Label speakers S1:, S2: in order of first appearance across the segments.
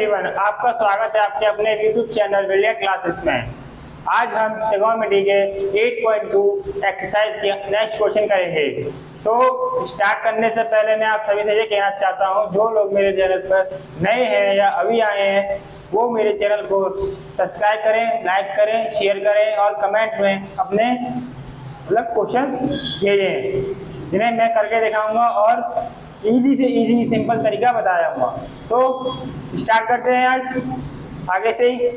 S1: Everyone, आपका स्वागत है आपके अपने यूट्यूब चैनल विलियम क्लासेस में। आज हम ट्रिगोनोमेट्री के 8.2 एक्सरसाइज के नेक्स्ट क्वेश्चन करेंगे। तो स्टार्ट करने से पहले मैं आप सभी से ये कहना चाहता हूँ, जो लोग मेरे चैनल पर नए हैं या अभी आए हैं वो मेरे चैनल को सब्सक्राइब करें, लाइक करें, शेयर करें और कमेंट में अपने अलग क्वेश्चन भेजें जिन्हें मैं करके दिखाऊंगा और इजी से इजी सिंपल तरीका बताऊंगा। तो स्टार्ट करते हैं आज आगे से ही।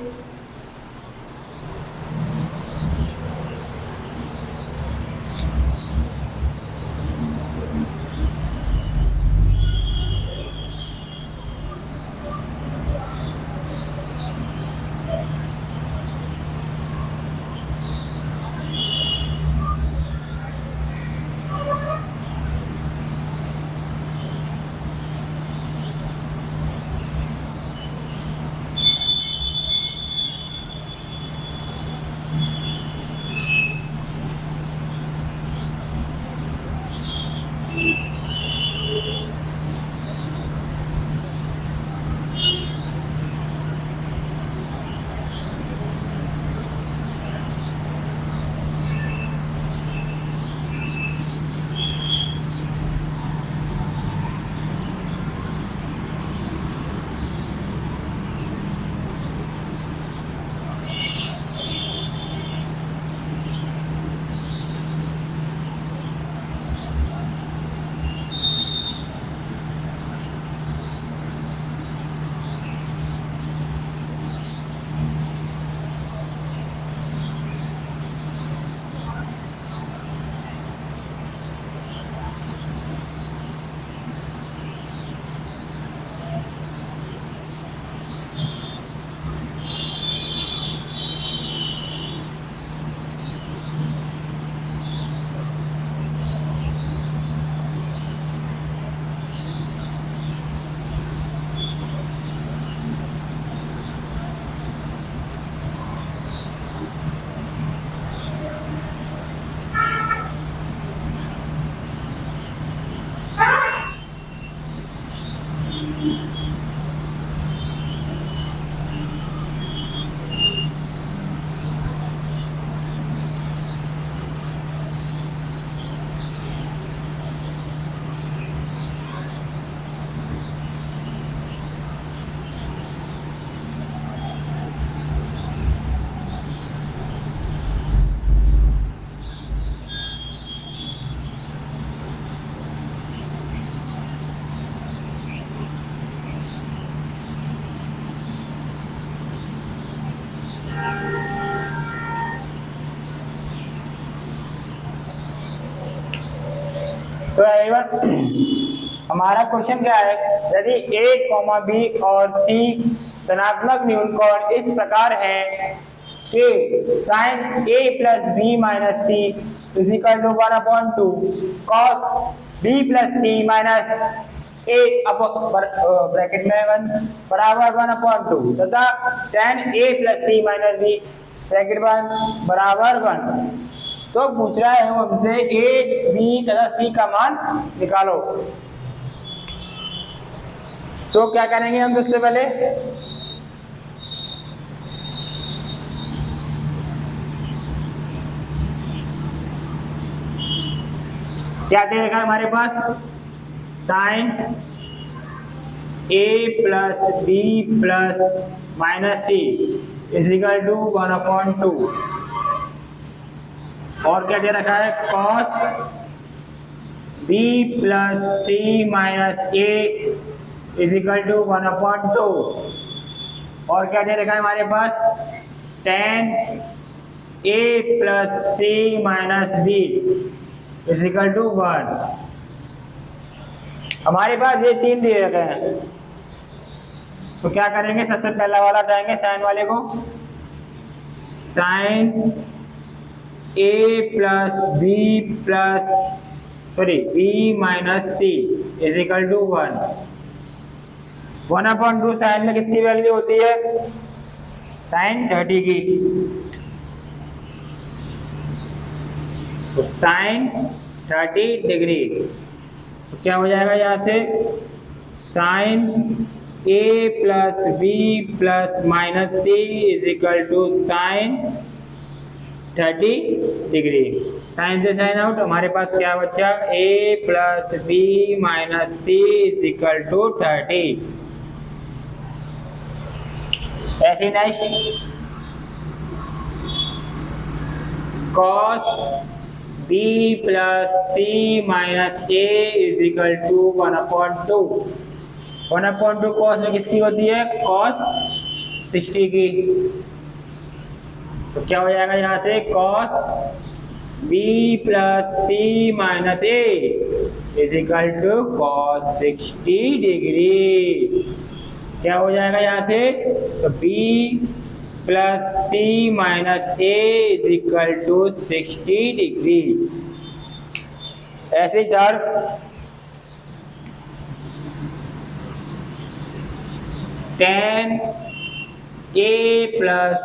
S1: तो एवरीवन, हमारा क्वेश्चन क्या है, यदि a, b और c धनात्मक न्यूनकोण इस प्रकार है कि sin a plus B minus C is equal to 1/2 cos b plus C minus a bracket में 1 बराबर 1/2 तथा tan a plus C minus b bracket 1 बराबर 1। तो पूछ रहा है हमसे a, b तथा c का मान निकालो। तो क्या करेंगे हम सबसे पहले, क्या दे रखा है हमारे पास, sine a plus b plus minus C is equal to 1/2 और क्या दे रखा है, cos b plus C minus a is equal to 1/2 और क्या दे रखा है हमारे पास, tan a plus C minus b is equal to 1। हमारे पास ये तीन दे रखे हैं, तो क्या करेंगे, सबसे पहला वाला जाएंगे साइन वाले को, sine a plus b plus b minus C is equal to 1। 1/2 sine में किसकी वैल्यू होती है, साइन 30 की। तो साइन 30 डिग्री, तो क्या हो जाएगा यहाँ से, sine A plus B plus minus C is equal to sine 30 degree. Sine से साइन आउट, हमारे पास क्या बचा, A plus B minus C is equal to 30। ऐसे next cos b plus C minus A is equal to 1/2। 1/2 cos में किसकी होती है, cos 60 की। तो क्या हो जाएगा यहाँ से, cos b plus C minus A is equal to cos 60 degree. क्या हो जाएगा यहाँ से, तो b plus C minus A is equal to 60 degree. ऐसे जड़ tan a plus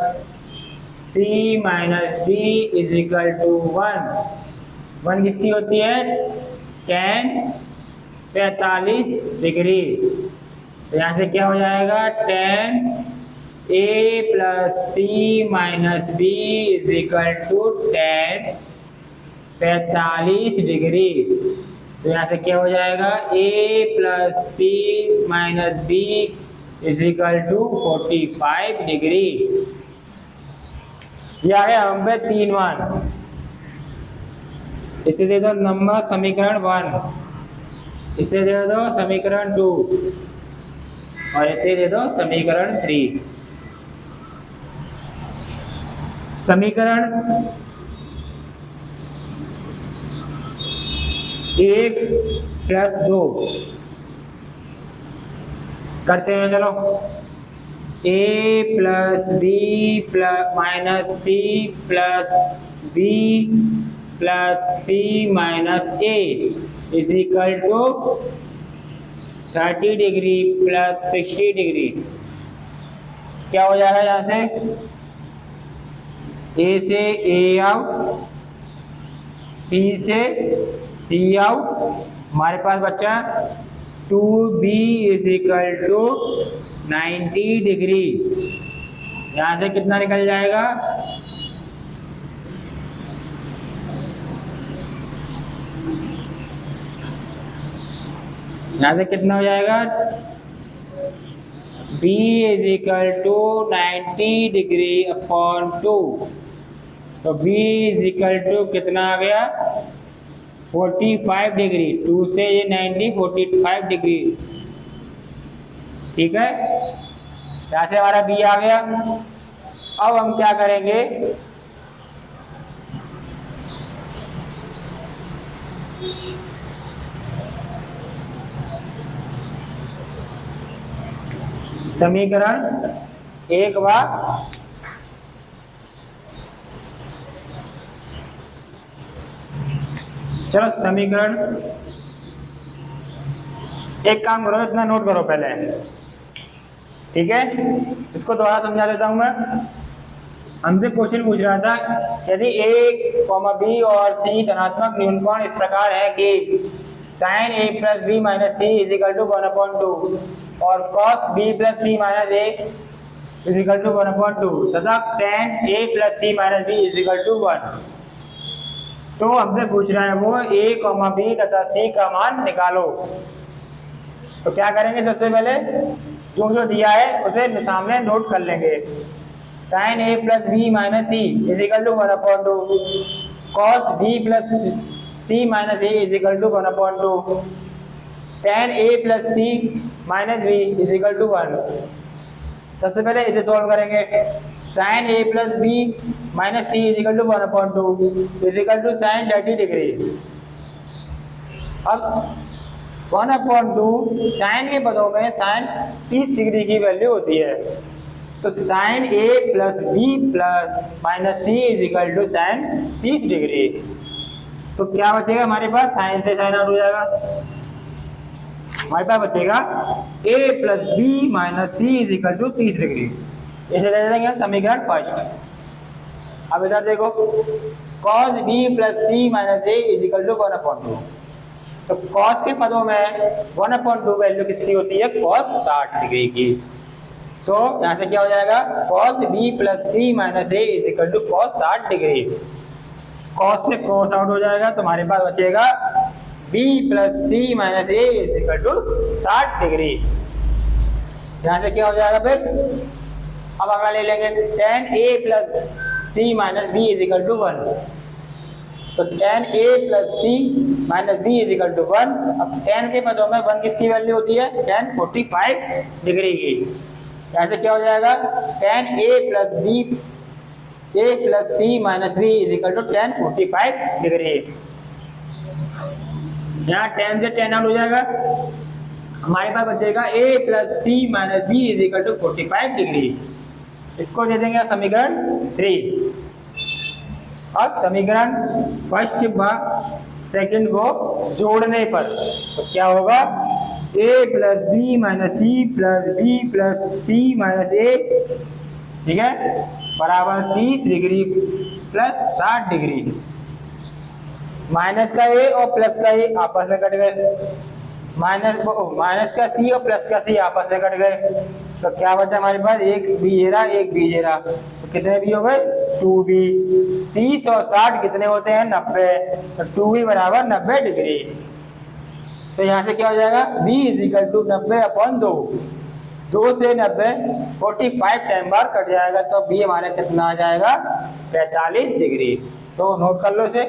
S1: C minus B is equal to 1 किसकी होती है, tan 45 डिग्री। तो यहाँ से क्या हो जाएगा, tan a plus C minus B is equal to tan 45 degree. तो यहाँ से क्या हो जाएगा, a plus C minus B is equal to 45 degree. ये आ गया हम पे 3 मान। इसे दे दो नंबर समीकरण 1, इसे दे दो समीकरण 2 और इसे दे दो समीकरण 3। समीकरण 1 प्लस 2 करते हैं, चलो। A plus B plus minus C plus B plus C minus A is equal to 30 degree plus 60 degree. क्या हो जाएगा यहाँ से, ए से ए आउट, सी से सी आउट, हमारे पास बचा 2b is equal to 90 degree. यहाँ से कितना निकल जाएगा, यहाँ से कितना हो जाएगा, b is equal to 90 degree upon 2। तो b इज इक्वल टू कितना आ गया, 45 डिग्री। 2 से ये 90, 45 डिग्री। ठीक है, यहाँ से हमारा b आ गया। अब हम क्या करेंगे, समीकरण 1 व चलो समीकरण, एक काम करो, इतना नोट करो पहले, ठीक है। इसको दोबारा समझा देता हूं मैं। हमसे क्वेश्चन पूछ रहा था, यदि a, b और c धनात्मक न्यूनकोण इस प्रकार है कि sin a plus B minus C is equal to 1/2 और cos b plus C minus A is equal to 1/2 तथा tan a plus C minus B is equal to 1, तो हमसे पूछ रहा है वो a, b तथा c का मान निकालो। तो क्या करेंगे, सबसे पहले जो जो दिया है उसे सामने नोट कर लेंगे। sin a plus B minus C is equal to 1/2, cos b plus C minus A is equal to 1/2, tan a plus C minus B is equal to 1। सबसे पहले इसे सॉल्व करेंगे। sin a plus B minus C is equal to 1/2 is equal to sin 30 degree. अब 1/2 sign के पदों में sin 30 degree की value होती है, तो sin a plus B plus minus C is equal to sin 30 degree. तो क्या बचेगा हमारे पास, साइन से साइन आउट हो जाएगा। हमारे पास बचेगा a plus B minus C is equal to 30 degree. इसे दे देंगे समीकरण फर्स्ट। अब इधर देखो, cos b plus C minus A is equal to 1/2। तो कॉस के पदों में 1/2 वैल्यू किसकी होती है? कॉस 60 डिग्री की। तो यहाँ से क्या हो जाएगा? Cos B plus C minus A is equal to cos 60 degree. Cos से कॉस आउट हो जाएगा, तुम्हारे पास बचेगा B plus C minus A is equal to 60 degree. यहाँ से क्या हो जाएगा फिर? अब अगला ले लेंगे tan a plus C minus B is equal to 1। तो tan a plus C minus B is equal to 1। अब tan के पदों में 1 किसकी वैल्यू होती है? tan 45 डिग्री की। यहाँ से क्या हो जाएगा? tan a plus C minus B is equal to tan 45 degree. यहाँ tan से tan आउट हो जाएगा, हमारे पास बचेगा a plus C minus B is equal to 45 degree. इसको दे देंगे समीकरण 3। अब समीकरण फर्स्ट व सेकंड को जोड़ने पर तो क्या होगा? a plus B minus C plus B plus C minus A, ठीक है, बराबर 30 डिग्री प्लस 60 डिग्री। माइनस का a और प्लस का a आपस में कट गए, माइनस का सी और प्लस का सी आपस में कट गए। तो क्या बचा हमारे पास? एक बी जेरा एक बी जेरा। तो कितने बी हो गए? 2b। 30 और 60 कितने होते हैं? 90। तो 2b बराबर 90 डिग्री। तो यहाँ से क्या हो जाएगा? b is equal to 90/2। 2 से 90 45 टाइम बार कट जाएगा, तो b हमारा कितना आ जाएगा? 45 डिग्री। तो नोट कर लो इसे।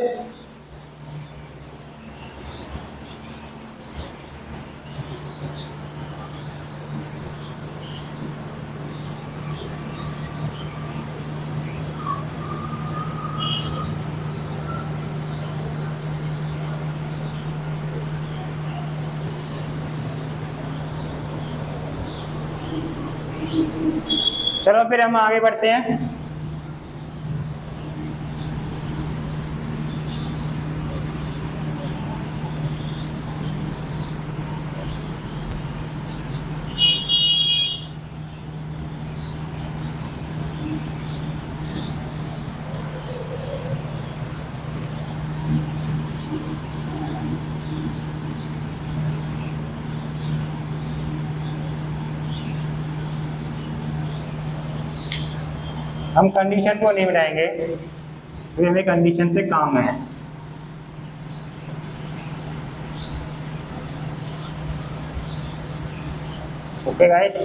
S1: चलो फिर हम आगे बढ़ते हैं। हम कंडीशन को नहीं मिटाएंगे, तो हमें कंडीशन से काम है। ओके गाइस,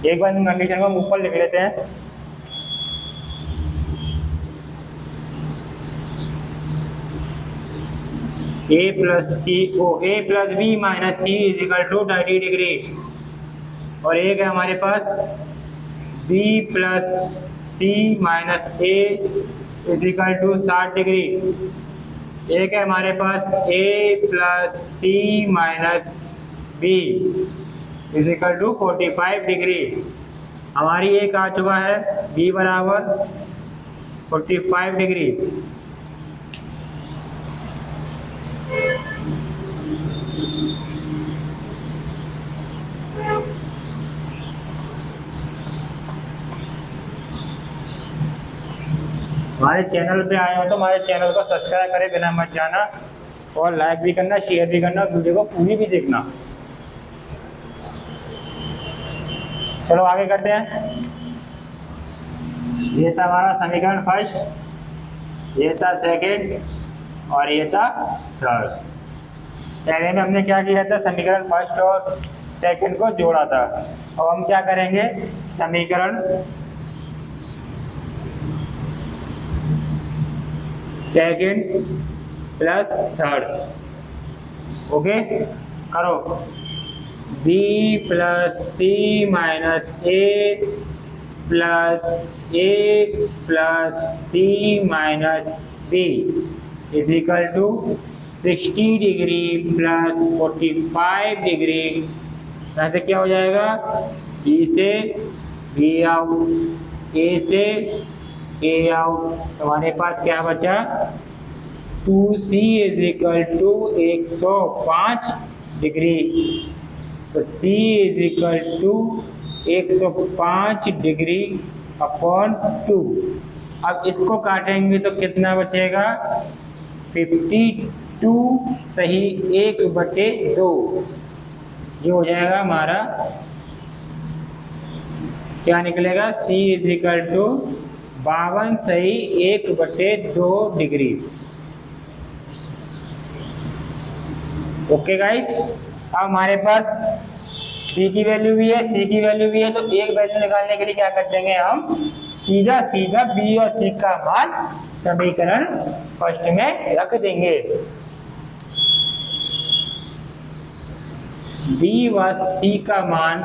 S1: एक बार कंडीशन को ऊपर लिख लेते हैं। a plus B minus C is equal to 90 degree. और एक है हमारे पास b plus C minus A is equal to 60 degree. एक है हमारे पास a plus C minus B is equal to 45 degree. हमारी एक आ चुका है b बराबर 45 डिग्री। हमारे चैनल पे आए हो तो हमारे चैनल को सब्सक्राइब करें बिना मत जाना, और लाइक भी करना, शेयर भी करना, वीडियो को पूरी भी देखना। चलो आगे करते हैं। ये था हमारा समीकरण फर्स्ट, ये था सेकंड और ये था थर्ड। पहले में हमने क्या किया था? समीकरण फर्स्ट और सेकंड को जोड़ा था। अब हम क्या करेंगे? समीकरण सेकंड प्लस थर्ड। ओके, करो। b plus C minus A plus A plus C minus B is equal to 60 degree plus 45 degree. यहाँ से क्या हो जाएगा? b से b आउट, a से a आउट। तो हमारे पास क्या बचा? 2c is equal to 105 degree. तो c is equal to 105 degree upon 2। अब इसको काटेंगे तो कितना बचेगा? 50 2 सही 1/2, ये हो जाएगा हमारा, क्या निकलेगा, C इजिकल टू 52 सही 1/2 डिग्री। ओके गाइस, अब हमारे पास B की वैल्यू भी है, C की वैल्यू भी है, तो एक वैल्यू निकालने के लिए क्या कर देंगे हम, सीधा सीधा B और C का मान समीकरण फर्स्ट में रख देंगे। B व C का मान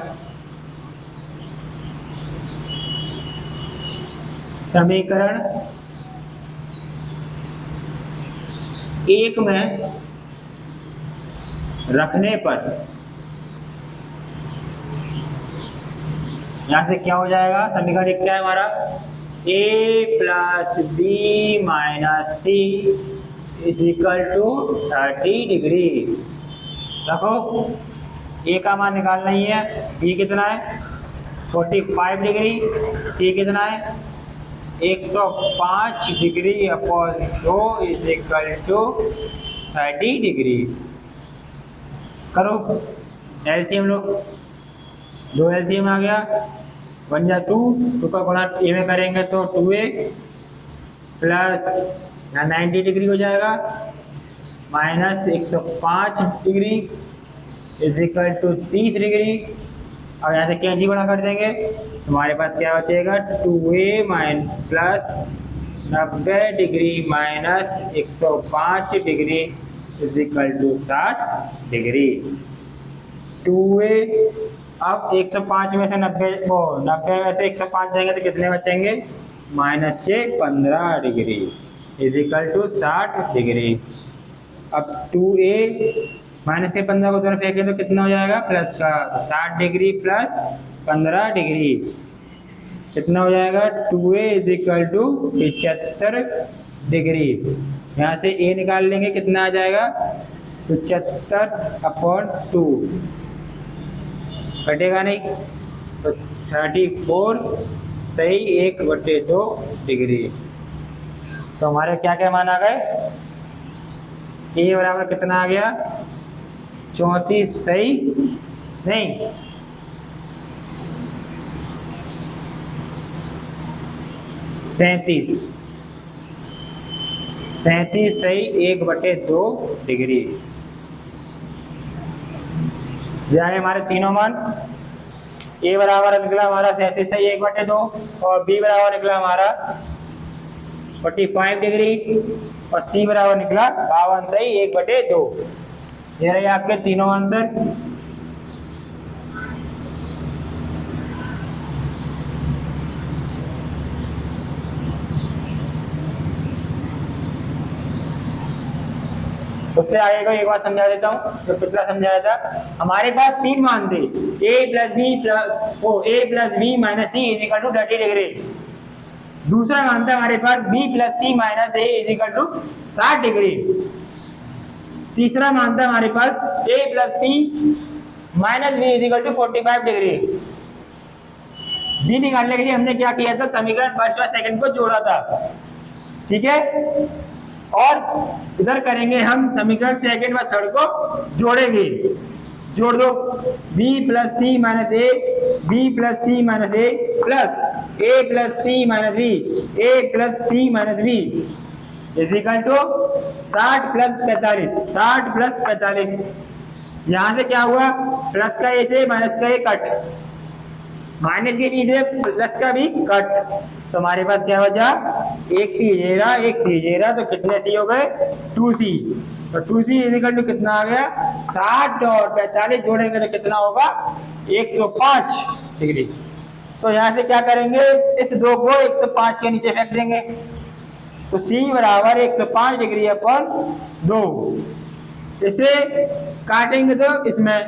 S1: समीकरण 1 में रखने पर यहां से क्या हो जाएगा, समीकरण 1 क्या है हमारा, A plus B minus C is equal to 30 degree. देखो A का मान निकालना ही है, B कितना है 45 डिग्री, C कितना है 105 degree upon 2 is equal to 30 degree. करो एलसीएम लो, 2 एलसीएम आ गया, 1 जा 2 का गुणा ए में करेंगे तो 2a प्लस 90 डिग्री हो जाएगा minus 105 degree is equal to 30 degree. अब यहाँ से कैंची गुणा कर देंगे तो हमारे पास क्या बचेगा, 2a plus 90 degree minus 105 degree is equal to 60 degree. 2a, अब 105 में से 90 में से 105 जाएंगे तो कितने बचेंगे, माइनस के 15 degree is equal to 60 degree. अब 2a माइनस के 15 को उधर फेंकें तो कितना हो जाएगा, प्लस का 60 डिग्री प्लस 15 डिग्री कितना हो जाएगा, 2a is equal to 75 degree. यहाँ से a निकाल लेंगे, कितना आ जाएगा 75 अपॉन 2, कटेगा नहीं तो 34 सही 1/2 डिग्री। तो हमारे क्या क्या मान आ गए, a बराबर कितना आ गया 34 सही नहीं 37 सही 1/2 डिग्री। जाए हमारे तीनों मान, a बराबर निकला हमारा 37 सही 1/2 और b बराबर निकला हमारा 45 डिग्री और c बराबर निकला 52 सही 1/2। ये रहे आपके तीनों आंसर। उससे आगे को एक बार समझा देता हूँ, जो पिछला समझाया था। हमारे पास 3 मान थे, a plus B minus C is equal to 30 degree. दूसरा मान था हमारे पास b plus C minus A is equal to 60 degree. तीसरा मान था हमारे पास a plus C minus B is equal to 45 degree. b निकालने के लिए हमने क्या किया था, समीकरण फर्स्ट और सेकंड को जोड़ा था, ठीक है, और इधर करेंगे हम समीकरण सेकंड व थर्ड को जोड़ेंगे। जोड़ दो, b plus C minus A, B plus C minus A plus A plus C minus B, A plus C minus B is equal to 60 plus 45, 60 plus 45। यहाँ से क्या हुआ, प्लस का ए से माइनस का ए कट, माइनस के बी से plus का भी कट, तो हमारे पास क्या बचा, एक सी जेरा, तो कितने सी हो गए 2c, तो 2c इज इक्वल टू कितना आ गया 60 और 45 जोड़ेंगे तो कितना होगा 105 डिग्री। तो यहाँ से क्या करेंगे, इस 2 को 105 के नीचे फेंक देंगे, तो c बराबर 105 डिग्री अपन 2। इसे काटेंगे तो इसमें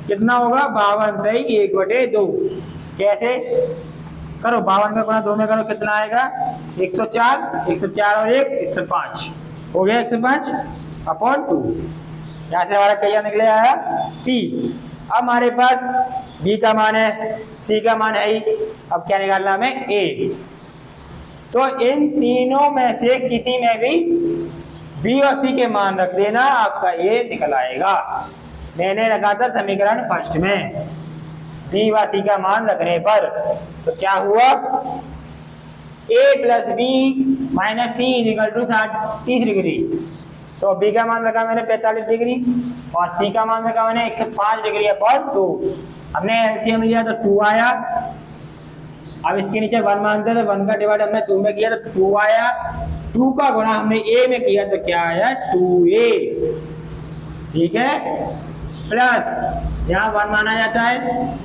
S1: कितना होगा 52 सही 1/2। कैसे करो, 52 का गुणा 2 में करो, कितना आएगा 104 और 1 105 हो गया 105 अपॉन 2। यहाँ से हमारा क्या निकले आया c। अब हमारे पास b का मान है, c का मान है ही, अब क्या निकालना हमें a। तो इन तीनों में से किसी में भी बी और सी के मान रख देना, आपका ए निकल आएगा। मैंने रखा था समीकरण फर्स्ट में, बी व सी का मान रखने पर। तो क्या हुआ, A plus B minus C is equal to 30 degree. तो बी का मान रखा मैंने 45 डिग्री और सी का मान रखा मैंने 105 डिग्री अपॉन 2। हमने एलसीएम लिया तो 2 आया। अब इसके नीचे 1 मानते तो 1 का डिवाइड हमने 2 में किया तो 2 आया। 2 का गुणा हमने ए में किया तो क्या आया, 2a। ठीक है, प्लस यहाँ 1 माना जाता है,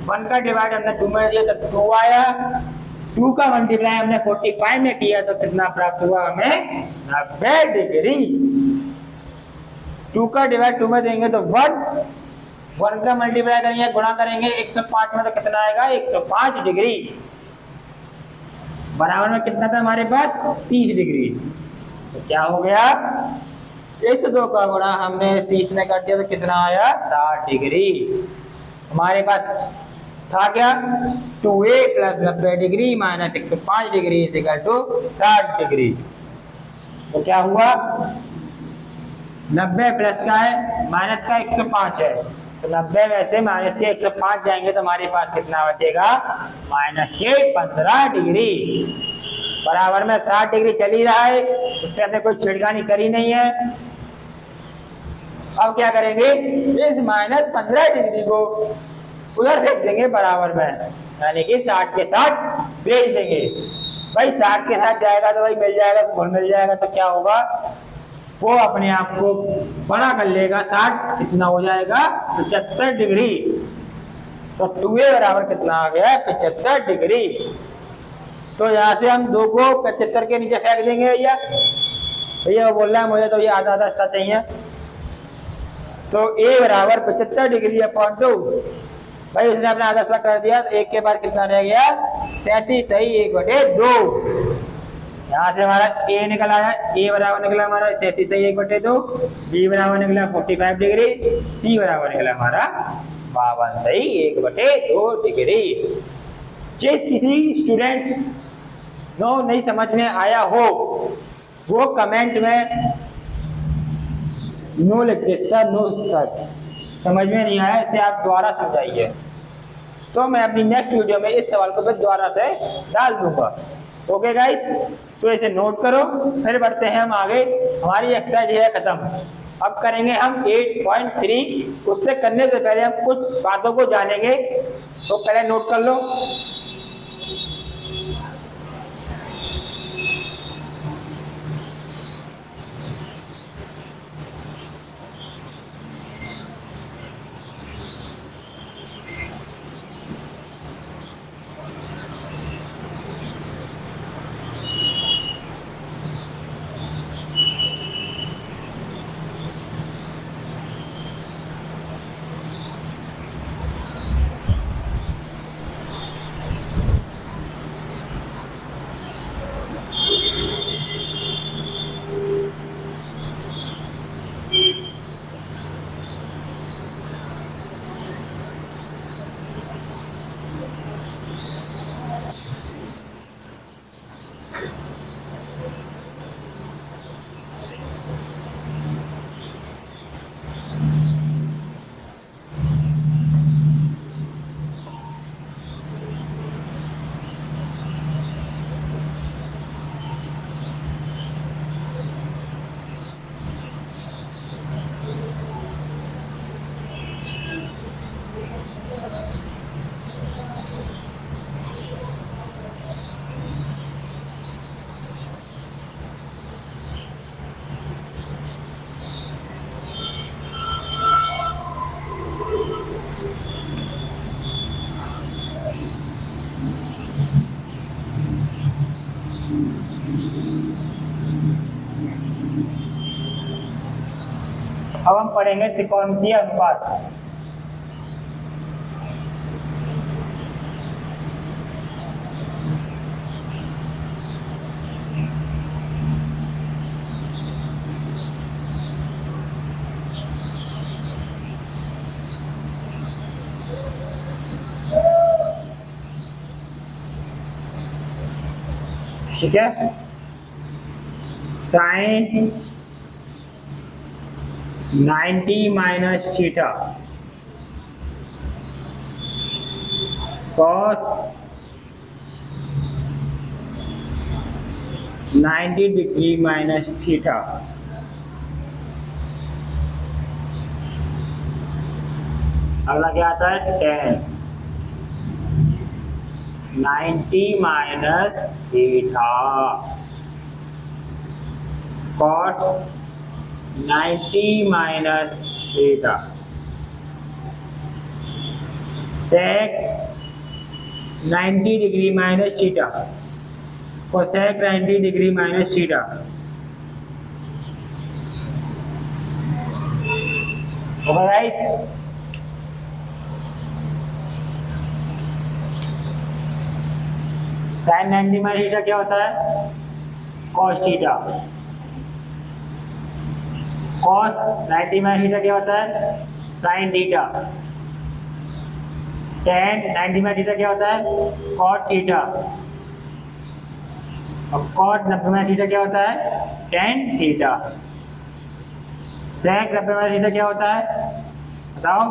S1: 1 का डिवाइड हमने 2 में दिया तो 2 आया। 2 का मल्टीप्लाई हमने 45 में किया तो कितना प्राप्त हुआ हमें, 90 डिग्री। 2 का डिवाइड 2 में देंगे तो 1 का मल्टीप्लाई करेंगे, गुणा करेंगे 105 में तो कितना आएगा, 105 डिग्री। बराबर में कितना था हमारे पास, 30 डिग्री। तो क्या हो गया, इस 2 का गुणा हमने 30 में कर दिया तो कितना आया, 60 डिग्री। हमारे पास था क्या, 2a plus 90 degree minus 105 degree is equal to 60 degree. तो क्या हुआ, 90 प्लस का है माइनस का 105 है, तो 90 में से माइनस के 105 जाएंगे तो हमारे पास कितना बचेगा, माइनस के 15 डिग्री। बराबर में 60 डिग्री चल ही रहा है, उससे हमने कोई छिड़कानी करी नहीं है। अब क्या करेंगे, इस माइनस 15 डिग्री को उधर फेंक देंगे बराबर में, यानी कि 60 के साथ भेज देंगे। भाई 60 के साथ जाएगा तो भाई मिल जाएगा, घुल मिल जाएगा, तो क्या होगा, वो अपने आप को बड़ा कर लेगा। 60 कितना हो जाएगा, 75 डिग्री। तो 2a बराबर कितना आ गया, 75 डिग्री। तो यहाँ से हम 2 को 75 के नीचे फेंक देंगे। भैया वो बोल रहा है मुझे तो ये आधा आधा हिस्सा चाहिए। तो a बराबर 75 डिग्री अपॉन 2, भाई उसने अपना आधा हिस्सा कर दिया, तो 1 के बाद कितना रह गया, 37 सही 1/2। यहाँ से हमारा a निकल आया, a बराबर निकला हमारा 37 सही 1/2, b बराबर निकला 45 डिग्री, c बराबर निकला हमारा 52 सही 1/2 डिग्री। जिस किसी स्टूडेंट नो नहीं समझ में आया हो वो कमेंट में नो लिख दे, सर नो सर समझ में नहीं आया, इसे आप दोबारा समझाइए। तो मैं अपनी नेक्स्ट वीडियो में इस सवाल को फिर दोबारा से डाल दूंगा। ओके गाइस, तो इसे नोट करो। फिर बढ़ते हैं हम आगे, हमारी एक्सरसाइज है खत्म। अब करेंगे हम 8.3। उससे करने से पहले हम कुछ बातों को जानेंगे, तो पहले नोट कर लो। अब हम पढ़ेंगे त्रिकोणमितीय अनुपात। ठीक है, sine 90 minus theta cos 90 degree minus theta. अगला क्या आता है? 10 90 minus theta cot 90 minus theta sec 90 degree minus theta cosec 90 degree minus theta. Okay guys, sine 90 minus theta क्या होता है? Cos theta. Cos 90 minus theta क्या होता है? Sine theta. Tan 90 minus theta क्या होता है? Cot theta. और कॉट 90 माइनस थीटा क्या होता है? Tan theta. Sec 90 minus theta क्या होता है? बताओ।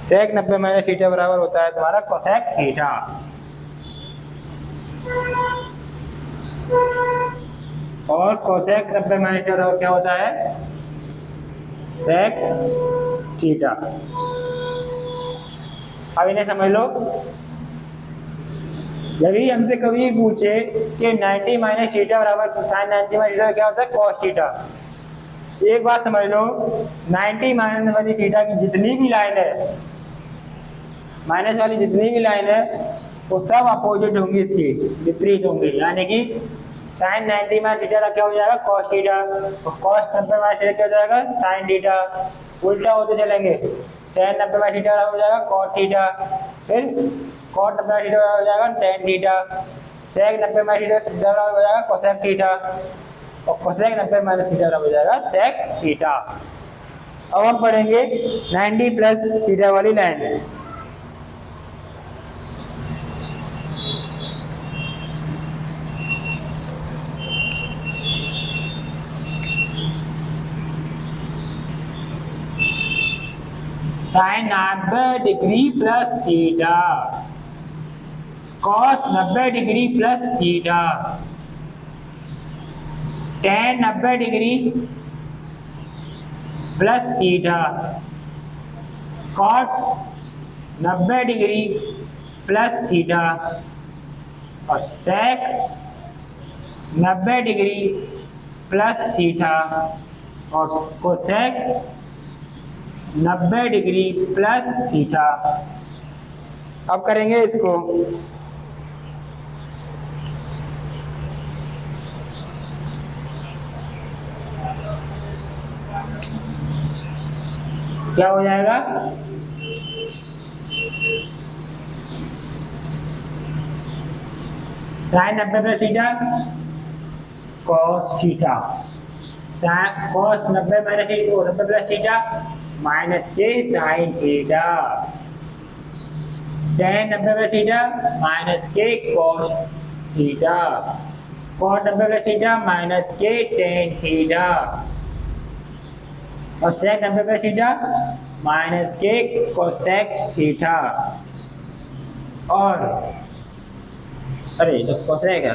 S1: सेक 90 माइनस थीटा बराबर होता है तुम्हारा कोसेक थीटा। और कोसेक 90 माइनस थीटा क्या होता है? Sec theta. अब इन्हें समझ लो। यदि हमसे कभी पूछे कि 90 माइनस थीटा बराबर साइन 90 माइनस थीटा क्या होता है? Cos theta. एक बात समझ लो, 90 माइनस वाली थीटा की जितनी भी लाइन है, माइनस वाली जितनी भी लाइन है वो सब अपोजिट होंगी, इसकी विपरीत होंगी। यानी कि साइन 90 माइनस थीटा का क्या हो जाएगा? Cos theta. और कॉस 90 माइनस थीटा क्या हो जाएगा? Sine theta. उल्टा होते चलेंगे। टेन 90 माइनस थीटा हो जाएगा कॉट थीटा। फिर कॉट 90 माइनस थीटा हो जाएगा tan theta. Sec 90 minus theta हो जाएगा कोसेक थीटा। और कोसेक 90 माइनस थीटा हो जाएगा सेक थीटा। अब हम पढ़ेंगे 90 प्लस थीटा वाली लाइन में। Sine 90 degree plus theta cos 90 degree plus theta tan 90 degree plus theta cot 90 degree plus theta और सेक 90 डिग्री प्लस थीटा और कोसेक 90 डिग्री प्लस थीटा। अब करेंगे इसको। क्या हो जाएगा? Sine 90 plus theta cos theta. Cos 90 minus 90 plus theta minus के sine theta. Tan 90 plus theta minus के cos theta. Cot 90 plus theta minus के टेन थीटा और सेक 90 प्लस थीटा माइनस के कोसेक थीटा। और अरे तो कोसेक है,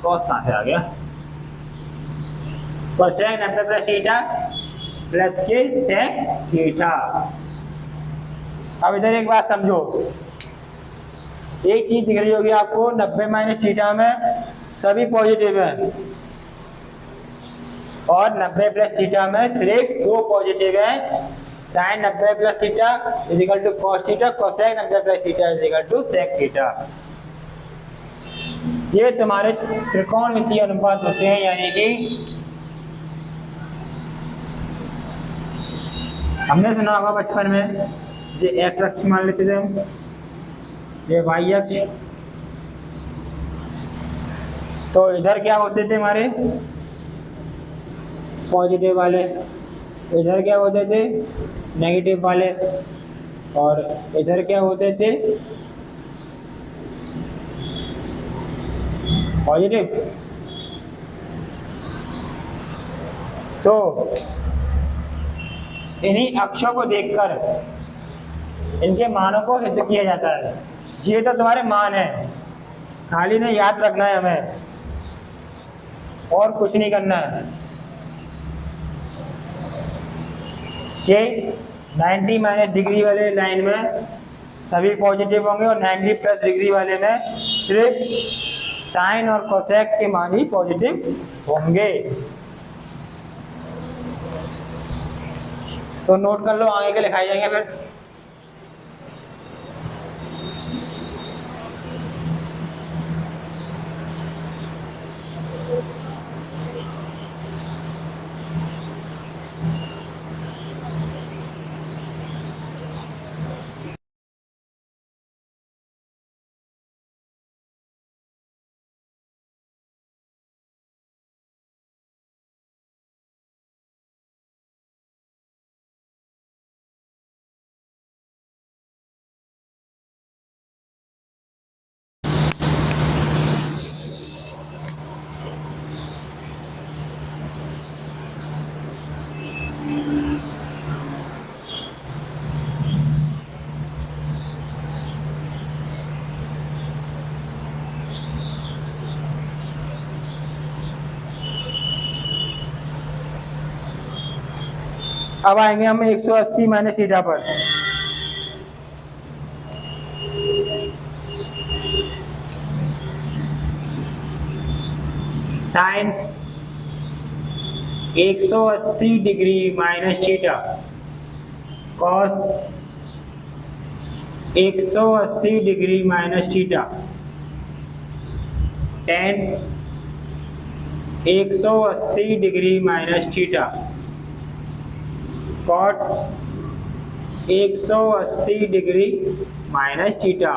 S1: cos कहाँ से आ गया? कोसेक 90 प्लस थीटा प्लस के सेक थीटा। अब इधर एक बात समझो, एक चीज दिख रही होगी आपको, 90 माइनस थीटा में सभी पॉजिटिव है और 90 प्लस थीटा में सिर्फ दो पॉजिटिव है। Sine 90 plus theta is equal to cos theta, cosec 90 plus theta is equal to sec theta. ये तुम्हारे त्रिकोणमितीय अनुपात होते हैं, यानी कि हमने सुना होगा बचपन में, ये एक्स अक्ष मान लेते थे हम, ये वाई अक्ष। तो इधर क्या होते थे हमारे पॉजिटिव वाले, इधर क्या होते थे नेगेटिव वाले, और इधर क्या होते थे पॉजिटिव। तो इन्हीं अक्षों को देखकर इनके मानों को सिद्ध किया जाता है। ये तो तुम्हारे मान है, खाली ने याद रखना है हमें और कुछ नहीं करना है कि 90 माइनस डिग्री वाले लाइन में सभी पॉजिटिव होंगे और 90 प्लस डिग्री वाले में सिर्फ साइन और कोसेक के मान ही पॉजिटिव होंगे। तो नोट कर लो, आगे के लिखाए जाएंगे फिर। अब आएंगे हम 180 माइनस थीटा पर। Sine 180 degree minus theta, cos 180 degree minus theta, tan 180 degree minus theta, cot 180 degree minus theta,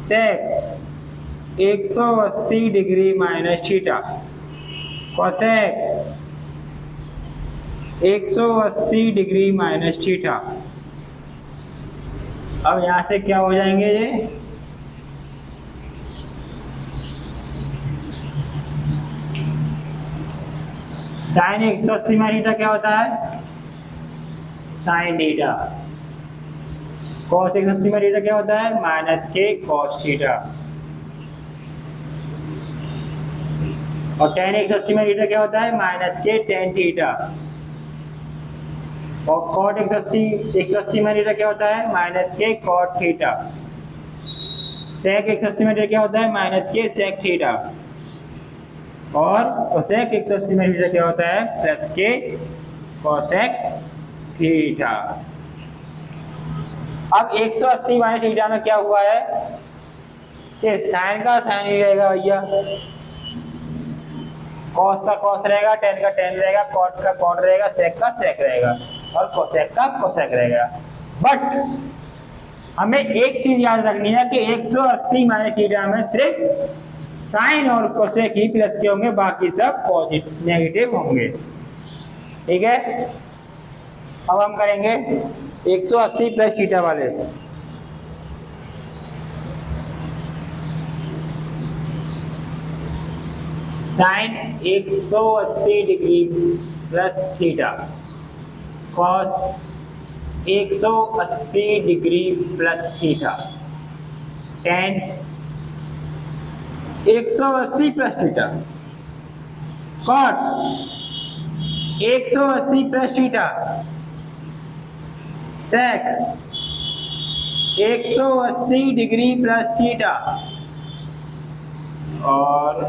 S1: sec 180 degree minus theta, cosec 180 degree minus theta. अब यहां से क्या हो जाएंगे ये, साइन 180 माइनस थीटा क्या होता है, sine theta. Cos 180 minus theta क्या होता है, माइनस के कॉस थीटा। और टेन 180 माइनस थीटा क्या होता है, माइनस के टेन थीटा। और कॉट 180 माइनस थीटा क्या होता है, माइनस के cot theta. Sec 180 minus theta क्या होता है, माइनस के सेक थीटा। और कोसेक 180 माइनस थीटा क्या होता है, प्लस के कोसेक थीटा। अब 180 माइनस थीटा में क्या हुआ है कि साइन का साइन ही रहेगा भैया, कॉस का कॉस रहेगा, टेन का टेन रहेगा, कॉट का कॉट रहेगा, सेक का सेक रहेगा और कोसेक का कोसेक रहेगा। बट हमें एक चीज याद रखनी है कि 180 माइनस थीटा में सिर्फ साइन और कोसेक ही प्लस के होंगे, बाकी सब पॉजिटिव नेगेटिव होंगे। ठीक है, अब हम करेंगे 180 प्लस थीटा वाले। Sine 180 degree plus theta, cos 180 degree plus theta, tan 180 plus theta, cot 180 plus theta, sec 180 degree plus theta और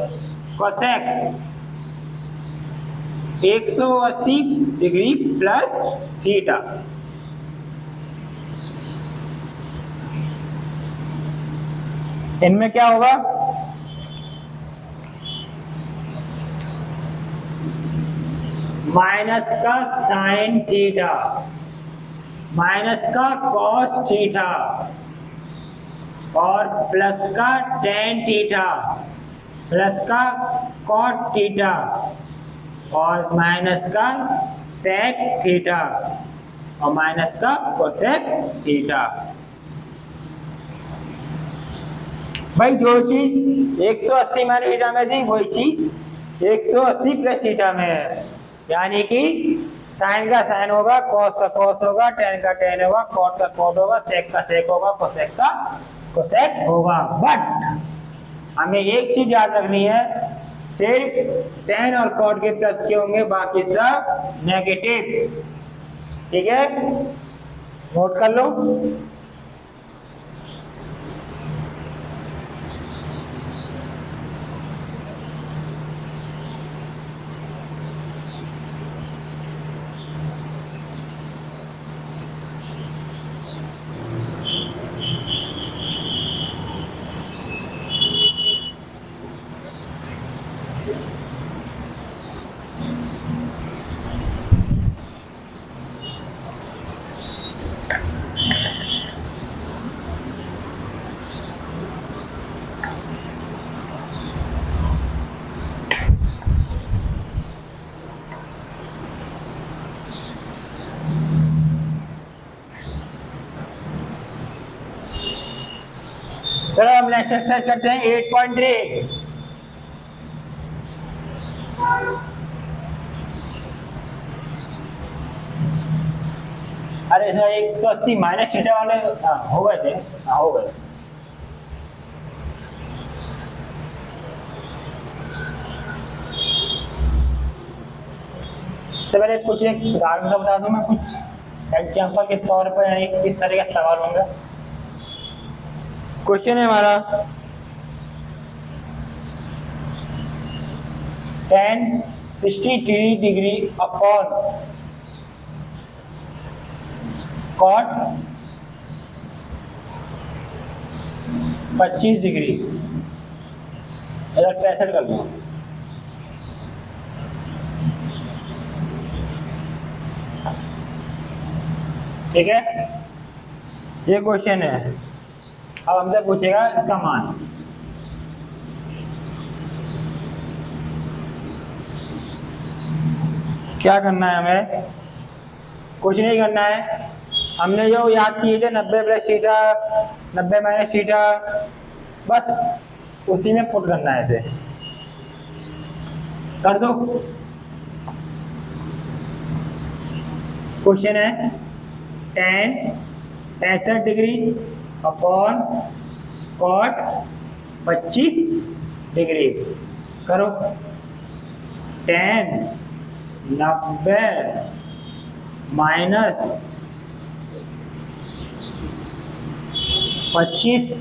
S1: कोसेक 180 डिग्री प्लस थीटा। इनमें क्या होगा, माइनस का साइन थीटा, माइनस का कॉस थीटा और प्लस का tan theta, plus का cot theta और माइनस का सेक थीटा और माइनस का कोसेक थीटा। भाई जो चीज 180 माइनस थीटा में थी वही चीज 180 प्लस थीटा में है। यानी कि साइन का साइन होगा, कॉस का कॉस होगा, टेन का टेन होगा, कॉट का कॉट होगा, सेक का सेक होगा, कोसेक का कोसेक होगा। बट हमें एक चीज याद रखनी है, सिर्फ टेन और कॉट के प्लस के होंगे, बाकी सब नेगेटिव। ठीक है, नोट कर लो। चलो हम नेक्स्ट एक्सरसाइज करते हैं 8.3। अरे सर 180 माइनस थीटा वाले हो गए थे, हो गए। सबसे पहले कुछ एक उदाहरण का बता दूं मैं, कुछ एग्जाम्पल के तौर पर, यानी किस तरह का सवाल होंगे। क्वेश्चन है हमारा 1063 डिग्री अपॉन कॉट 25 डिग्री, 65 कर लो। ठीक है, ये क्वेश्चन है। अब हमसे पूछेगा इसका मान। क्या करना है हमें? कुछ नहीं करना है, हमने जो याद किए थे 90 प्लस थीटा, 90 माइनस थीटा, बस उसी में पुट करना है। इसे कर दो। क्वेश्चन है 10 65 डिग्री अपॉन कॉट 25 डिग्री। करो। 10 90 माइनस 25,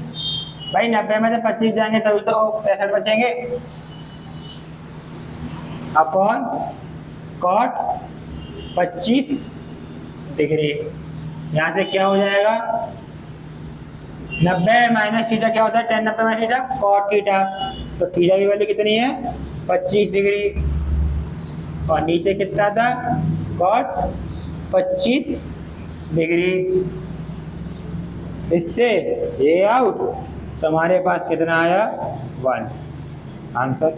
S1: भाई 90 में से 25 जाएंगे तभी तो 65 बचेंगे, अपॉन कॉट 25 डिग्री। यहाँ से क्या हो जाएगा? 90 माइनस थीटा क्या होता है? 10 90 माइनस थीटा कॉट थीटा। तो थीटा की वैल्यू कितनी है? 25 डिग्री। और नीचे कितना था? Cot 25 degree. इससे ये आउट, तो हमारे पास कितना आया? 1 आंसर।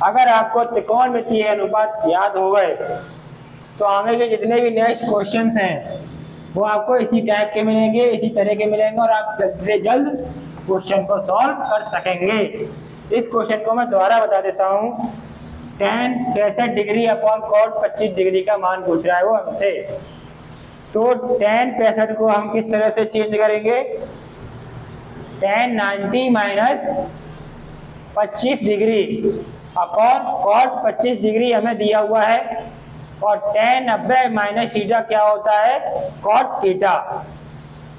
S1: अगर आपको त्रिकोणमितीय अनुपात याद हो गए तो आगे के जितने भी नेक्स्ट क्वेश्चंस हैं वो आपको इसी टाइप के मिलेंगे, इसी तरह के मिलेंगे, और आप जल्द से जल्द क्वेश्चन को सॉल्व कर सकेंगे। इस क्वेश्चन को मैं दोबारा बता देता हूँ। 10 65 डिग्री अपॉन कॉट 25 डिग्री का मान पूछ रहा है वो हमसे। तो 10 65 को हम किस तरह से चेंज करेंगे? 10 90 minus 25 degree upon cot 25 degree हमें दिया हुआ है, और 10 90 माइनस थीटा क्या होता है? Cot theta.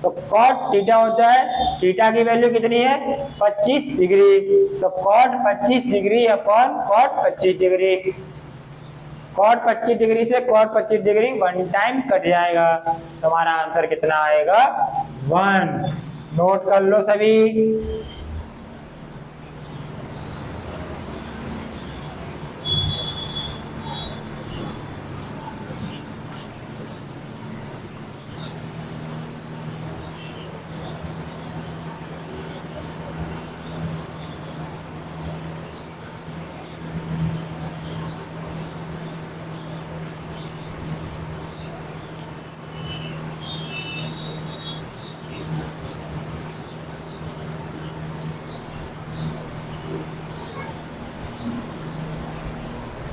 S1: तो कॉट थीटा होता है, थीटा की वैल्यू कितनी है? 25 डिग्री। तो cot 25 degree upon cot 25 degree. Cot 25 degree से कॉट 25 डिग्री 1 टाइम कट जाएगा, तो हमारा आंसर कितना आएगा? 1। नोट कर लो सभी।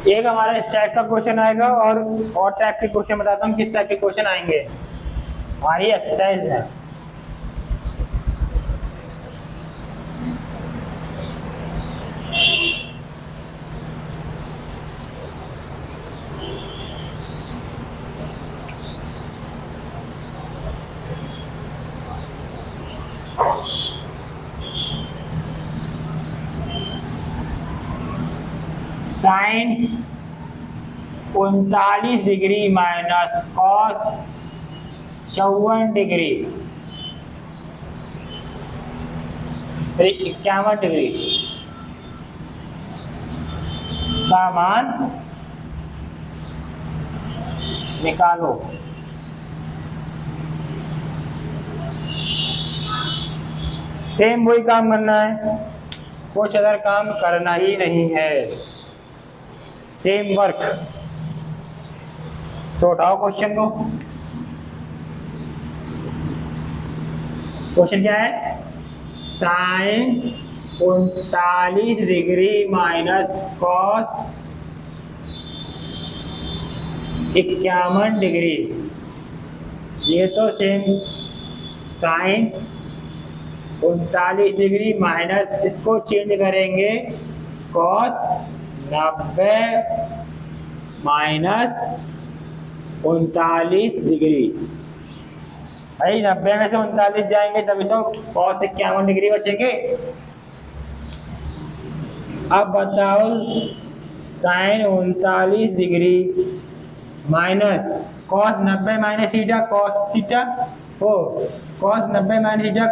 S1: एक हमारा इस टाइप का क्वेश्चन आएगा और टाइप के क्वेश्चन बताता हूँ किस टाइप के क्वेश्चन आएंगे हमारी एक्सरसाइज में। Sine 39 degree minus cos 54 degree 51 degree का मान निकालो। सेम वही काम करना है, कुछ अदर काम करना ही नहीं है, सेम वर्क। तो उठाओ क्वेश्चन को। क्वेश्चन क्या है? Sine 39 degree minus cos 51 degree. ये तो सेम साइन 39 डिग्री माइनस इसको चेंज करेंगे कॉस 90 माइनस 39 डिग्री। भाई 90 में से 39 जाएंगे तभी तो कॉस 51 डिग्री बचेंगे। अब बताओ sine 39 degree minus cos 90 minus theta cos theta हो cos 90 minus theta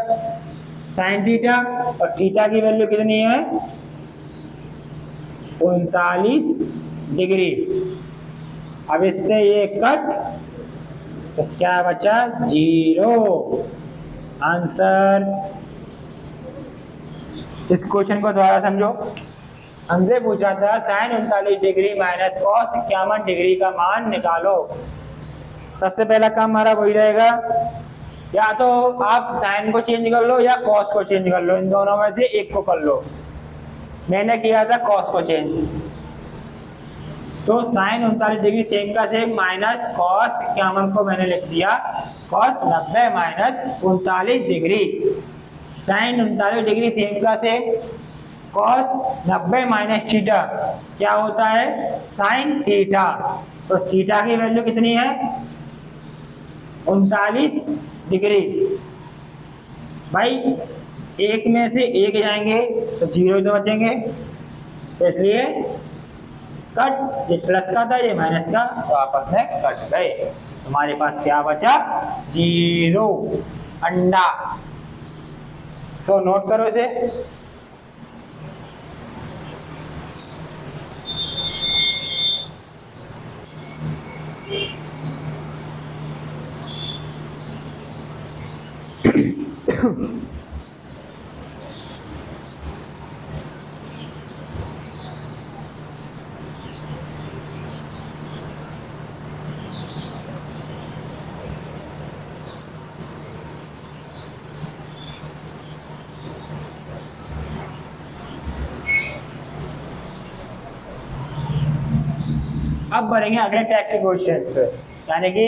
S1: sine theta, और थीटा की वैल्यू कितनी है? 39 डिग्री। अब इससे ये कट तो क्या बचा? 0 आंसर। इस क्वेश्चन को दोबारा समझो। हमसे पूछा था sine 39 degree minus cos 51 degree का मान निकालो। सबसे पहला काम हमारा वही रहेगा, या तो आप साइन को चेंज कर लो या कॉस को चेंज कर लो, इन दोनों में से एक को कर लो। मैंने किया था कॉस को चेंज, तो साइन 39 डिग्री सेम का सेम माइनस कॉस 51 को मैंने लिख दिया cos 90 minus 39 degree. Sine 39 degree same का सेम कॉस 90 माइनस थीटा क्या होता है? Sine theta. तो थीटा की वैल्यू कितनी है? 39 डिग्री। भाई एक में से एक जाएंगे तो 0 तो बचेंगे, तो इसलिए कट, ये प्लस का था ये माइनस का, तो आपस में कट गए। हमारे पास क्या बचा? 0 अंडा। तो नोट करो इसे। अब बढ़ेंगे अगले टाइप के क्वेश्चन, यानी कि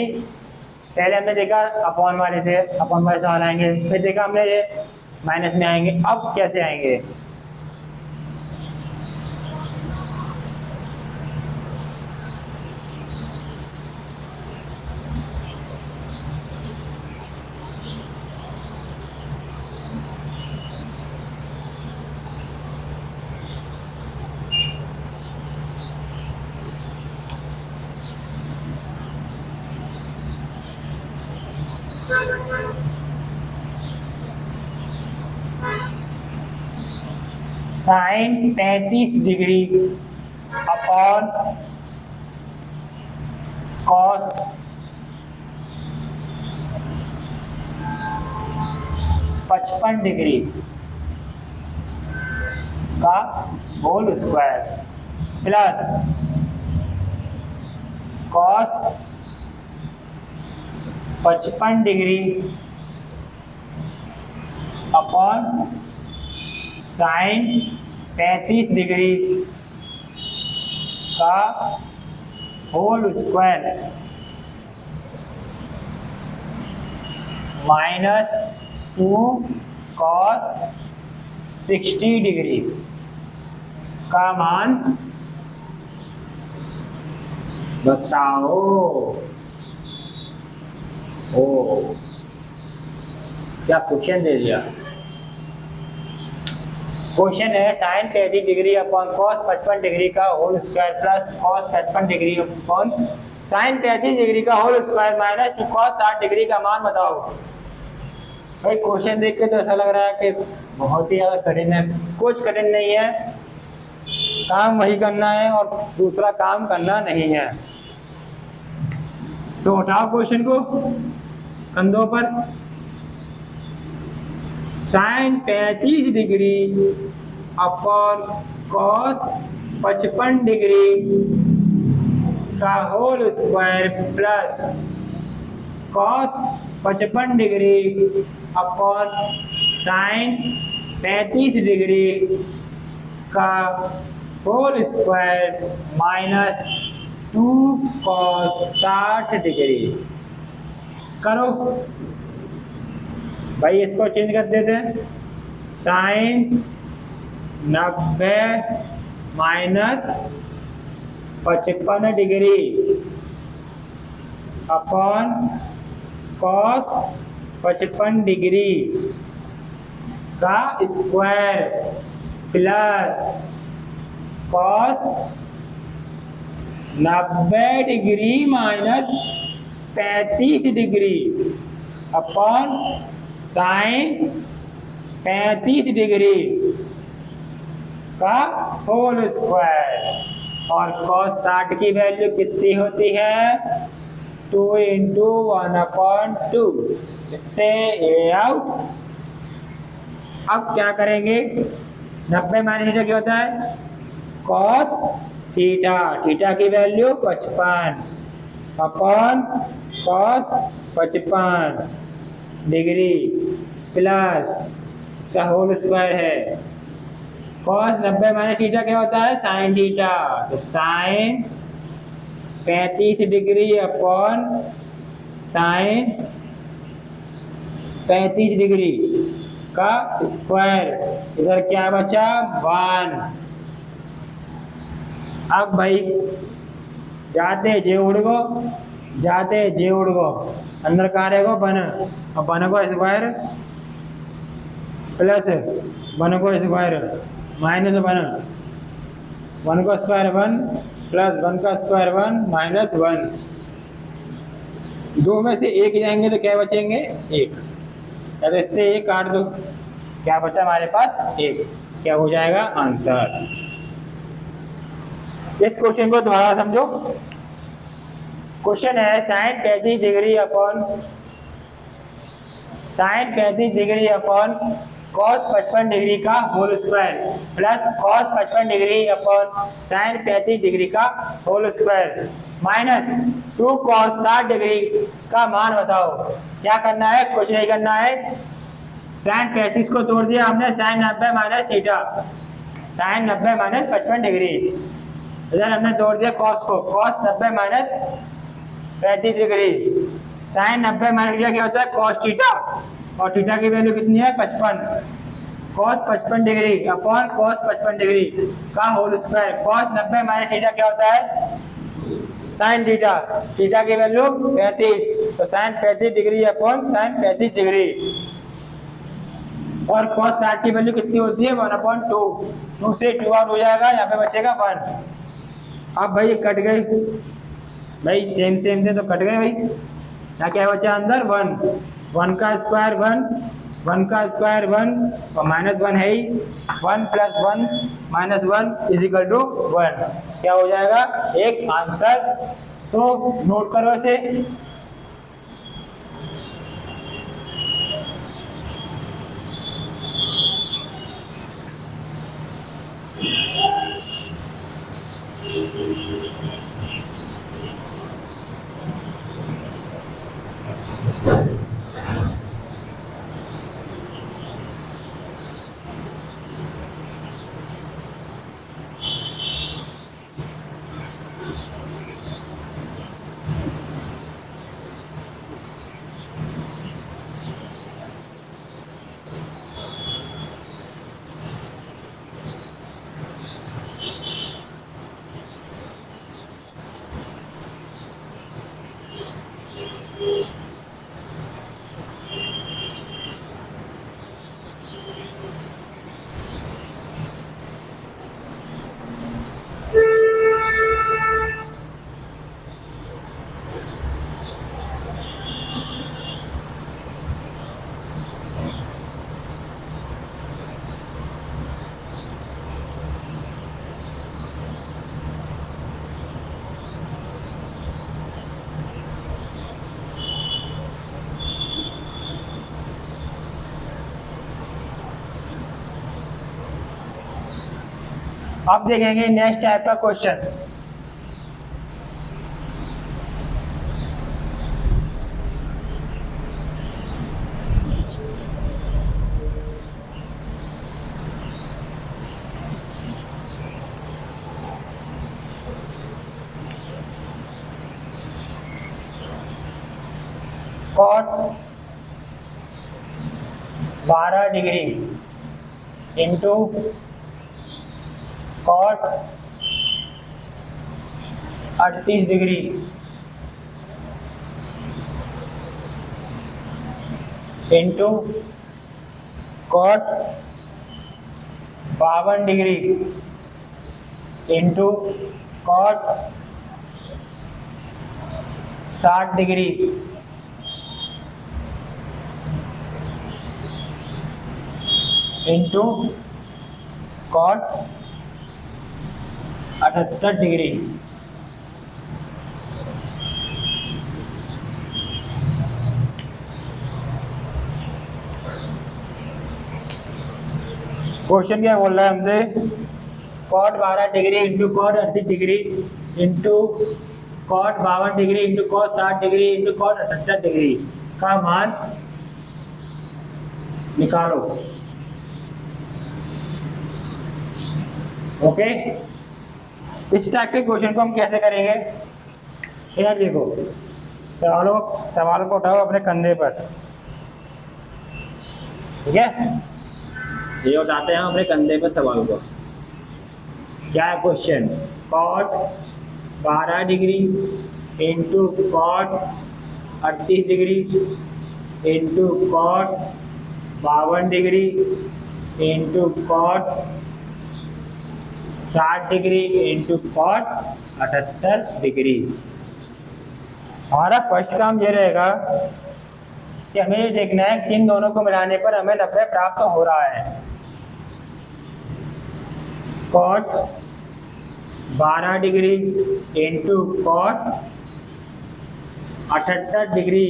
S1: पहले हमने देखा अपॉन वाले थे, अपॉन वाले सवाल आएंगे, फिर देखा हमने ये माइनस में आएंगे। अब कैसे आएंगे? Sine 35 degree upon cos 55 degree का whole square plus cos 55 degree upon sine 35 degree का होल स्क्वायर -2 cos 60 डिग्री का मान बताओ। ओ क्या क्वेश्चन दे दिया। क्वेश्चन है sine 35 degree upon cos 55 degree का whole square plus cos 55 degree upon sine 35 degree का whole square minus two cos 60 degree का मान बताओ। भाई क्वेश्चन देख के तो ऐसा लग रहा है कि बहुत ही ज्यादा कठिन है। कुछ कठिन नहीं है, काम वही करना है और दूसरा काम करना नहीं है। तो उठाओ क्वेश्चन को कंधों पर। Sine 35 degree upon cos 55 degree का whole square plus cos 55 degree upon sine 35 degree का whole square minus 2 cos 60 degree. करो भाई, इसको चेंज कर देते हैं। Sine 90 minus 55 degree upon cos 55 degree का square plus cos 90 degree minus 35 degree upon sine 35 degree का होल स्क्वायर। और cos 60 की वैल्यू कितनी होती है? 2 × 1/2। इससे ए आउट। अब क्या करेंगे? 90 माइनस थीटा क्या होता है? cos theta. थीटा की value 55 upon cos 55 degree plus इसका होल स्क्वायर है। cos 90 माइनस थीटा क्या होता है? Sine theta. तो sine 35 degree upon sine 35 degree का स्क्वायर। इधर क्या बचा? 1। अब भाई जाते जे उड़ गो, जाते जे उड़ गो, अंदर कहाँ रहेगा? 1। और 1 को स्क्वायर प्लस 1 को स्क्वायर माइनस 1 को स्क्वायर 1 प्लस 1 का स्क्वायर 1 माइनस 1। 2 में से 1 जाएंगे तो क्या बचेंगे? 1। तो इससे 1 काट दो, क्या बचा हमारे पास? 1। क्या हो जाएगा आंसर? इस क्वेश्चन को दोबारा समझो। क्वेश्चन है sine 35 degree upon cos 55 degree का whole square plus cos 55 degree upon sine 35 degree का whole square minus 2 cos 60 degree का मान बताओ। क्या करना है? कुछ नहीं करना है। साइन 35 को तोड़ दिया हमने, sine 90 minus theta, sine 90 minus 55 degree. इधर हमने तोड़ दिया कॉस को, cos 90 minus 35 degree. Sine 90 minus theta क्या होता है? Cos theta. और थीटा की वैल्यू कितनी है? 55। Cos 55 degree upon cos 55 degree का whole square. Cos 90 minus theta क्या होता है? Sine theta. थीटा की वैल्यू 35, तो sine 35 degree upon sine 35 degree. और कॉस 60 की वैल्यू कितनी होती है? 1/2। 2 से 2 आउट हो जाएगा, यहाँ पे बचेगा 1। अब भाई कट गई, भाई सेम से तो कट गए भाई। यहाँ क्या बचा अंदर? 1। 1 का स्क्वायर 1, 1 का स्क्वायर 1 और माइनस 1 है ही। 1 + 1 - 1 = 1। क्या हो जाएगा? एक आंसर। तो नोट करो इसे। अब देखेंगे नेक्स्ट टाइप का question. Cot 12 degree into cot 38 degree into cot 52 degree into cot 60 degree into cot 78 degree. Question क्या बोल रहा है हमसे? Cot 12 degree into cot 38 degree into cot 52 degree into cot 60 degree into cot 78 degree का मान निकालो। Okay, इस type के क्वेश्चन को हम कैसे करेंगे? यार देखो, सवालों को उठाओ अपने कंधे पर, ठीक है? ये उठाते हैं अपने कंधे पर सवाल को। क्या है question? Cot 12 degree into cot 38 degree into cot 52 degree into cot 60 degree into cot 78 degree. हमारा फर्स्ट काम ये रहेगा कि हमें ये देखना है कि इन दोनों को मिलाने पर हमें 90 प्राप्त हो रहा है। Cot 12 degree into cot 78 degree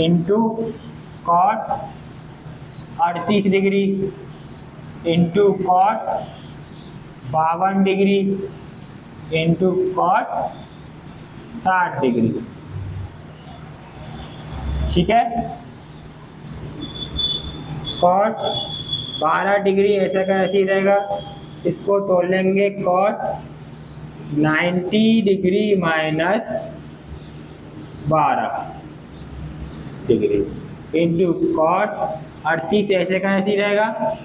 S1: into cot 38 degree into cot 52 degree into cot 60 degree. ठीक है, कॉट 12 डिग्री ऐसा का ऐसे ही रहेगा, इसको तोड़ लेंगे cot 90 degree minus 12 degree into cot 38 ऐसे का ऐसे ही रहेगा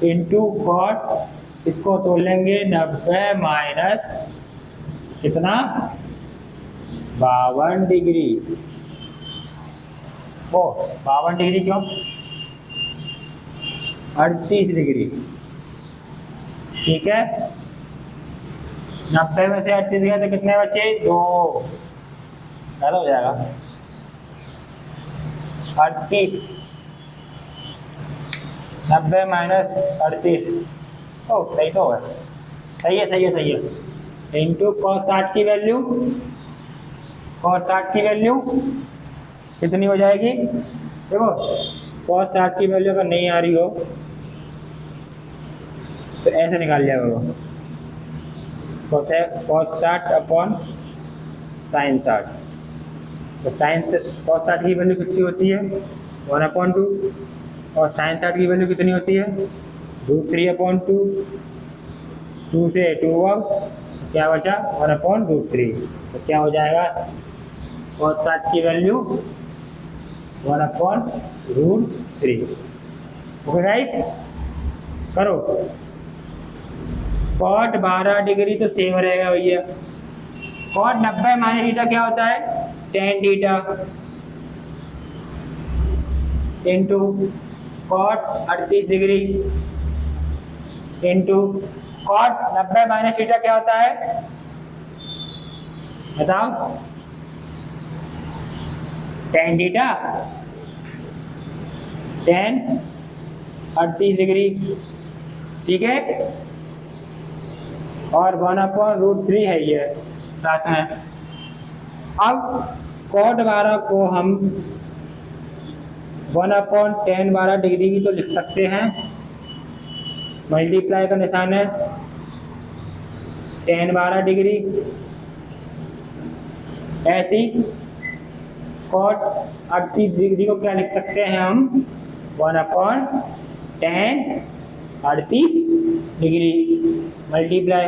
S1: इंटू कॉट, इसको तोड़ लेंगे 90 माइनस कितना 52 डिग्री। वो 52 डिग्री क्यों? 38 डिग्री। ठीक है, 90 में से 38 गए तो कितने बचे? 2। ज़्यादा हो जाएगा 38, 90 माइनस 38। ओ सही तो है, सही है सही है सही है। इंटू कॉस 60 की वैल्यू, कॉस 60 की वैल्यू कितनी हो जाएगी? देखो, कॉस 60 की वैल्यू अगर नहीं आ रही हो तो ऐसे निकाल लिया करो, कॉस 60 अपॉन साइन 60। तो साइन कॉस 60 की वैल्यू कितनी होती है? 1/2। और साइन 60 की वैल्यू कितनी होती है? √3/2। 2 से 2 अब क्या बचा? 1/√3। तो क्या हो जाएगा? कॉस 60 की वैल्यू 1/√3। ओके गाइस, करो। कॉट 12 डिग्री तो सेम रहेगा भैया। कॉट 90 माइनस थीटा क्या होता है? tan theta into cot 38 degree into cot 90 minus theta क्या होता है? बताओ। tan थीटा tan 38 डिग्री, ठीक है, और 1/√3 है ये साथ में। अब कॉट 12 को हम 1/tan 12 डिग्री भी तो लिख सकते हैं, मल्टीप्लाई का निशान है, tan 12 डिग्री, ऐसी cot 38 डिग्री को क्या लिख सकते हैं हम, 1/tan 38 degree multiply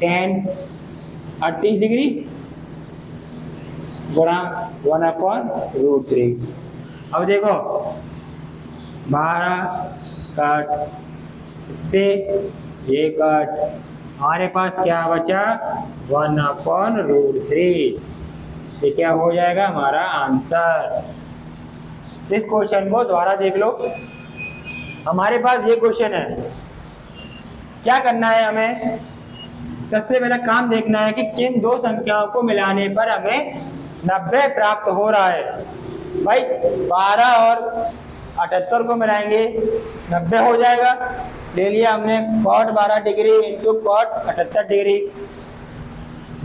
S1: tan 38 degree गुणा 1/√3। अब देखो 12 कट से ये कट, हमारे पास क्या बचा 1/√3। ये क्या हो जाएगा हमारा आंसर। इस क्वेश्चन को दोबारा देख लो। हमारे पास ये क्वेश्चन है, क्या करना है हमें, सबसे पहला काम देखना है कि किन दो संख्याओं को मिलाने पर हमें 90 प्राप्त हो रहा है। भाई 12 और 78 को मिलाएंगे 90 हो जाएगा, ले लिया हमने cot 12 degree into cot 78 degree.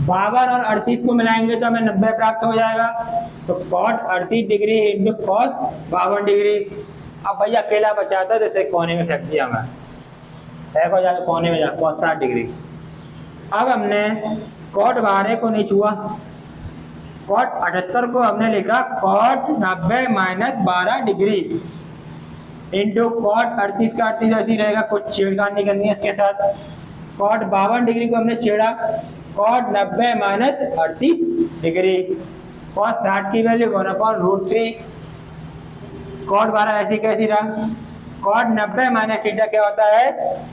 S1: 52 और 38 को मिलाएंगे तो हमें 90 प्राप्त हो जाएगा, तो cot 38 degree into cos 52 degree. अब भाई अकेला बचा था, जैसे कोने में फेंक दिया हमें, फेंक हो जाएगा कोने में जा, cos 60 डिग्री। अब हमने cot 12 को नहीं छुआ, cot 78 को हमने लिखा cot 90 minus 12 degree into cot 38 का 38 ऐसी रहेगा, कुछ छेड़खानी करनी है इसके साथ। cot 52 डिग्री को हमने छेड़ा, cot 90 माइनस 38 डिग्री, cos 60 की वैल्यू 1/√3, cot 12 ऐसी कैसी रहा, cot 90 माइनस थीटा क्या होता है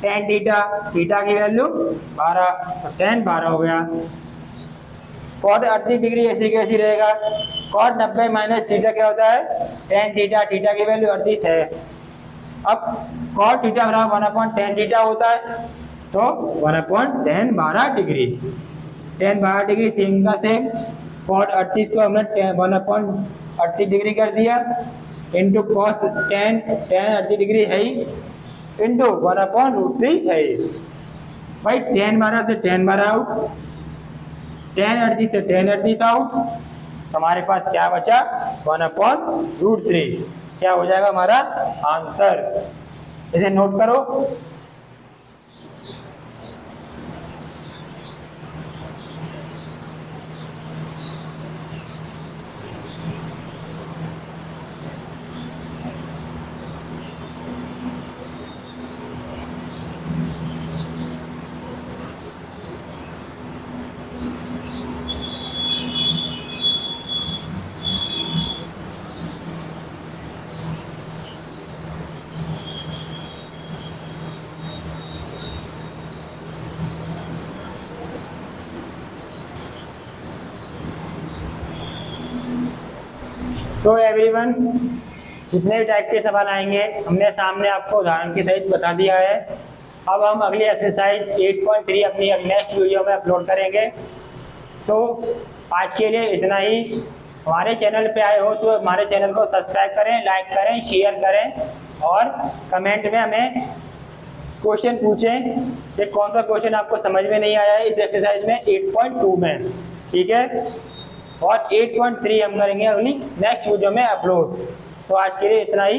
S1: tan थीटा, थीटा की वैल्यू 12, तो tan 12 हो गया। cot 38 डिग्री ऐसी कैसी रहेगा, cot 90 माइनस थीटा क्या होता है tan थीटा, थीटा की वैल्यू 38 है। अब cot थीटा बराबर 1/tan थीटा होता है, तो 1/tan 12 degree, tan 12 degree same का सेम, cot 38 को हमने 1/38 डिग्री कर दिया इंटू cos tan 38 डिग्री है ही इंटू 1/√3 है ही। भाई tan 12 से tan 12 आउट, tan 38 से tan 38 आउट, हमारे पास क्या बचा 1/√3, क्या हो जाएगा हमारा आंसर। इसे नोट करो। तो एवरीवन, जितने भी टाइप के सवाल आएंगे हमने सामने आपको उदाहरण के सहित बता दिया है। अब हम अगली एक्सरसाइज 8.3 अपनी नेक्स्ट वीडियो में अपलोड करेंगे। तो आज के लिए इतना ही। हमारे चैनल पे आए हो तो हमारे चैनल को सब्सक्राइब करें, लाइक करें, शेयर करें और कमेंट में हमें क्वेश्चन पूछें कि कौन सा क्वेश्चन आपको समझ में नहीं आया है इस एक्सरसाइज में 8.2 में, ठीक है। और 8.3 हम करेंगे अगली नेक्स्ट वीडियो में अपलोड। तो आज के लिए इतना ही।